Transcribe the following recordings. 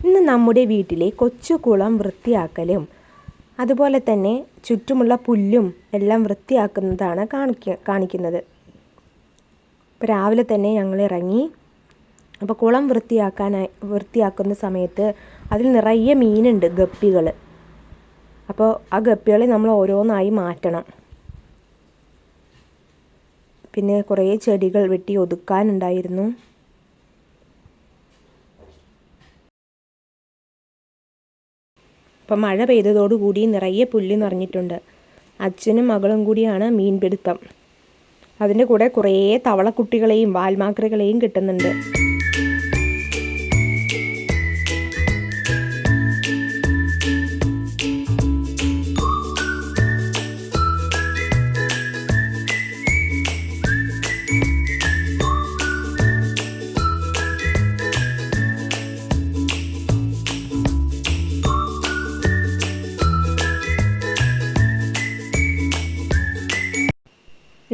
ഇന്ന് നമ്മുടെ വീട്ടിലെ കൊച്ചു കുളം വൃത്തിയാക്കലും അതുപോലെ തന്നെ ചുറ്റുമുള്ള പുല്ലും എല്ലാം വൃത്തിയാക്കുന്നതാണ് കാണിക്കുന്നത്. ഇപ്പോൾ രാവിലെ തന്നെ ഞങ്ങൾ ഇറങ്ങി. അപ്പോൾ കുളം വൃത്തിയാക്കുന്ന സമയത്ത് അതിൽ നിറയെ മീനുണ്ട്, ഗപ്പികൾ. അപ്പോൾ ആ ഗപ്പികളെ നമ്മൾ ഓരോന്നായി മാറ്റണം. പിന്നെ കുറേ ചെടികൾ വെട്ടി ഒതുക്കാനുണ്ടായിരുന്നു. അപ്പം മഴ പെയ്തതോടുകൂടി നിറയെ പുല്ല് നിറഞ്ഞിട്ടുണ്ട്. അച്ഛനും മകളും കൂടിയാണ് മീൻപിടുത്തം. അതിൻ്റെ കൂടെ കുറേ തവളക്കുട്ടികളെയും വാൽമാക്രികളെയും കിട്ടുന്നുണ്ട്.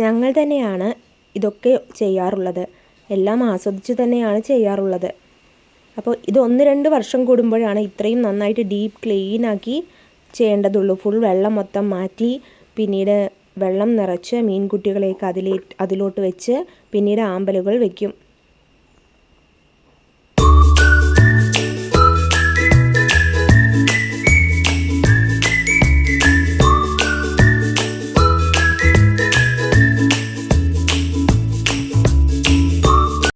ഞങ്ങൾ തന്നെയാണ് ഇതൊക്കെ ചെയ്യാറുള്ളത്. എല്ലാം ആസ്വദിച്ച് തന്നെയാണ് ചെയ്യാറുള്ളത്. അപ്പോൾ ഇത് 1-2 വർഷം കൂടുമ്പോഴാണ് ഇത്രയും നന്നായിട്ട് ഡീപ്പ് ക്ലീനാക്കി ചെയ്യേണ്ടതുള്ളൂ. ഫുൾ വെള്ളം മൊത്തം മാറ്റി പിന്നീട് വെള്ളം നിറച്ച് മീൻകുട്ടികളെയൊക്കെ അതിലോട്ട് വെച്ച് പിന്നീട് ആമ്പലുകൾ വയ്ക്കും.